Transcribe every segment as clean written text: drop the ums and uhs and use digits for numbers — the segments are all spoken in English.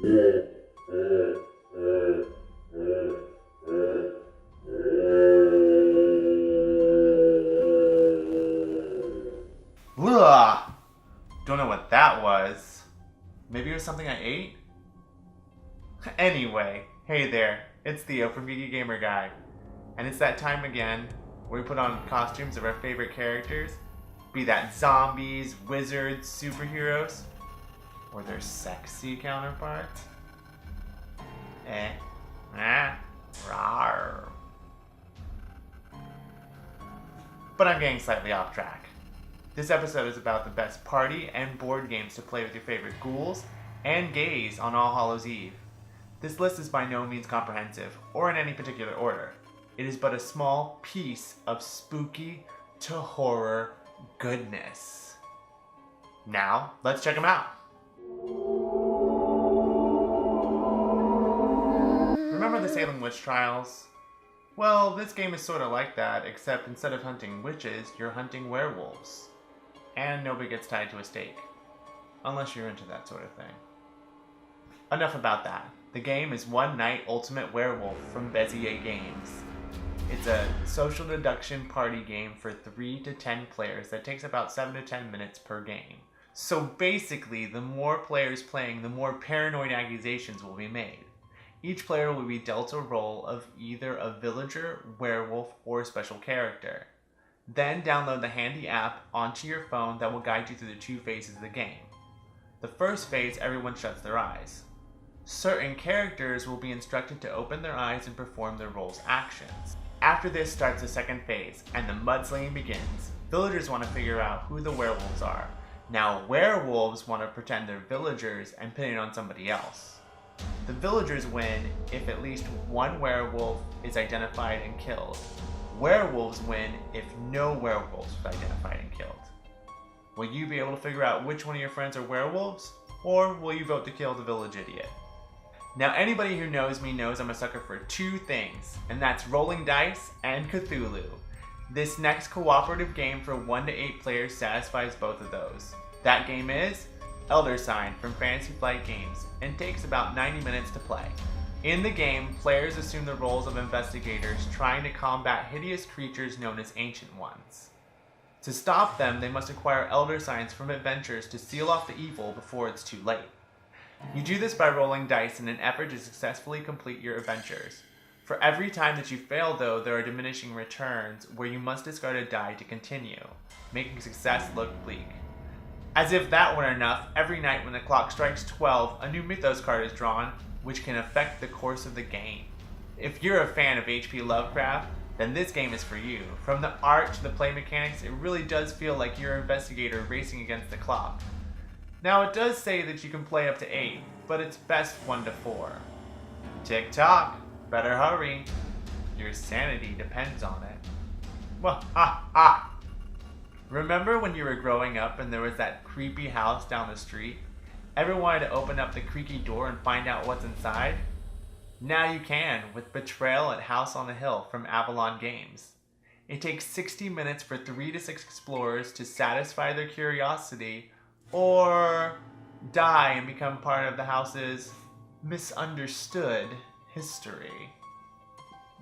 Ugh! Don't know what that was. Maybe it was something I ate? Anyway, hey there, it's Theo from Geeky Gamer Guy. And it's that time again where we put on costumes of our favorite characters, be that zombies, wizards, superheroes, or their sexy counterparts. Rawr. But I'm getting slightly off track. This episode is about the best party and board games to play with your favorite ghouls and gays on All Hallows Eve. This list is by no means comprehensive, or in any particular order. It is but a small piece of spooky to horror goodness. Now, let's check them out. Remember the Salem witch trials? Well, this game is sort of like that, except instead of hunting witches, you're hunting werewolves. And nobody gets tied to a stake. Unless you're into that sort of thing. Enough about that. The game is One Night Ultimate Werewolf from Bezier Games. It's a social deduction party game for 3 to 10 players that takes about 7 to 10 minutes per game. So basically, the more players playing, the more paranoid accusations will be made. Each player will be dealt a role of either a villager, werewolf, or special character. Then download the handy app onto your phone that will guide you through the 2 phases of the game. The first phase, everyone shuts their eyes. Certain characters will be instructed to open their eyes and perform their role's actions. After this starts the second phase, and the mudslinging begins. Villagers want to figure out who the werewolves are. Now werewolves want to pretend they're villagers and pin it on somebody else. The villagers win if at least one werewolf is identified and killed. Werewolves win if no werewolves is identified and killed. Will you be able to figure out which one of your friends are werewolves? Or will you vote to kill the village idiot? Now anybody who knows me knows I'm a sucker for 2 things, and that's rolling dice and Cthulhu. This next cooperative game for 1 to 8 players satisfies both of those. That game is Elder Sign from Fantasy Flight Games, and takes about 90 minutes to play. In the game, players assume the roles of investigators trying to combat hideous creatures known as Ancient Ones. To stop them, they must acquire Elder Signs from adventurers to seal off the evil before it's too late. You do this by rolling dice in an effort to successfully complete your adventures. For every time that you fail though, there are diminishing returns where you must discard a die to continue, making success look bleak. As if that weren't enough, every night when the clock strikes 12, a new Mythos card is drawn, which can affect the course of the game. If you're a fan of H.P. Lovecraft, then this game is for you. From the art to the play mechanics, it really does feel like you're an investigator racing against the clock. Now it does say that you can play up to 8, but it's best 1 to 4. Tick tock, better hurry. Your sanity depends on it. Remember when you were growing up and there was that creepy house down the street? Ever wanted to open up the creaky door and find out what's inside? Now you can with Betrayal at House on the Hill from Avalon Games. It takes 60 minutes for 3 to 6 explorers to satisfy their curiosity or die and become part of the house's misunderstood history.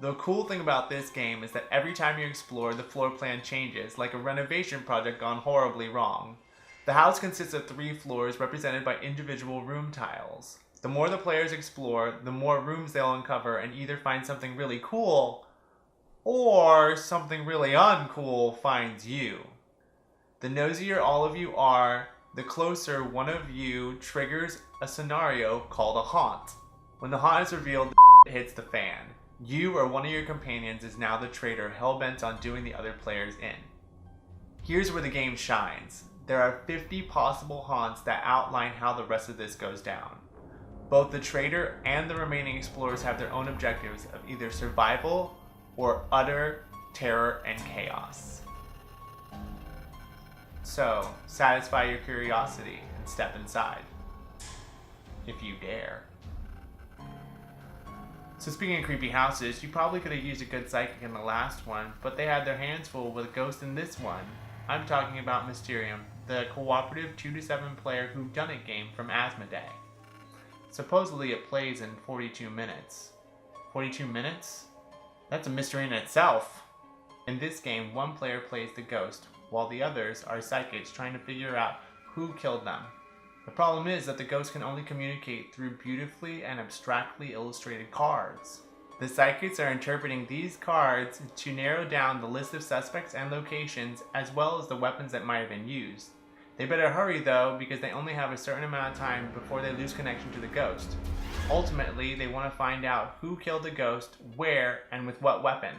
The cool thing about this game is that every time you explore, the floor plan changes, like a renovation project gone horribly wrong. The house consists of 3 floors represented by individual room tiles. The more the players explore, the more rooms they'll uncover and either find something really cool, or something really uncool finds you. The nosier all of you are, the closer one of you triggers a scenario called a haunt. When the haunt is revealed, the hits the fan. You or one of your companions is now the traitor hell-bent on doing the other players in. Here's where the game shines. There are 50 possible haunts that outline how the rest of this goes down. Both the traitor and the remaining explorers have their own objectives of either survival or utter terror and chaos. So, satisfy your curiosity and step inside. If you dare. So speaking of creepy houses, you probably could have used a good psychic in the last one, but they had their hands full with a ghost in this one. I'm talking about Mysterium, the cooperative 2 to 7 player whodunit game from Asmodee. Supposedly it plays in 42 minutes. 42 minutes? That's a mystery in itself. In this game, one player plays the ghost, while the others are psychics trying to figure out who killed them. The problem is that the ghost can only communicate through beautifully and abstractly illustrated cards. The psychics are interpreting these cards to narrow down the list of suspects and locations, as well as the weapons that might have been used. They better hurry though, because they only have a certain amount of time before they lose connection to the ghost. Ultimately, they want to find out who killed the ghost, where, and with what weapon.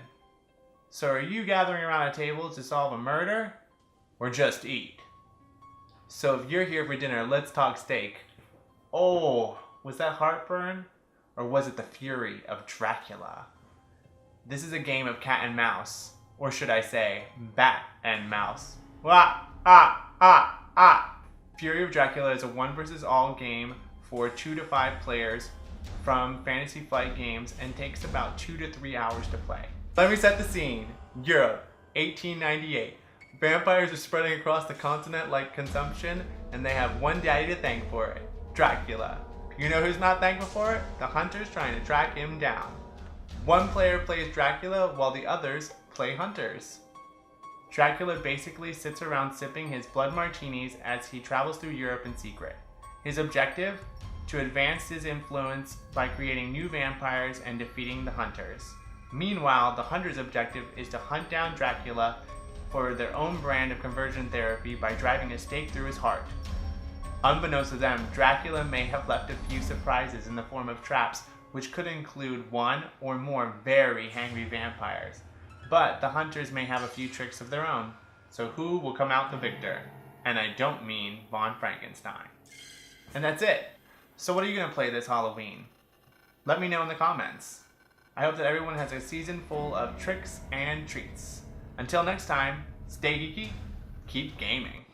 So are you gathering around a table to solve a murder, or just eat? So if you're here for dinner, let's talk steak. Oh, was that heartburn? Or was it the fury of Dracula? This is a game of cat and mouse. Or should I say, bat and mouse. Wah, ah, ah, ah. Fury of Dracula is a 1 versus all game for 2 to 5 players from Fantasy Flight Games and takes about 2 to 3 hours to play. Let me set the scene. Europe, 1898. Vampires are spreading across the continent like consumption, and they have one daddy to thank for it, Dracula. You know who's not thankful for it? The hunters trying to track him down. One player plays Dracula while the others play hunters. Dracula basically sits around sipping his blood martinis as he travels through Europe in secret. His objective? To advance his influence by creating new vampires and defeating the hunters. Meanwhile, the hunters' objective is to hunt down Dracula for their own brand of conversion therapy by driving a stake through his heart. Unbeknownst to them, Dracula may have left a few surprises in the form of traps, which could include one or more very hangry vampires. But the hunters may have a few tricks of their own. So who will come out the victor? And I don't mean Von Frankenstein. And that's it. So what are you going to play this Halloween? Let me know in the comments. I hope that everyone has a season full of tricks and treats. Until next time, stay geeky, keep gaming.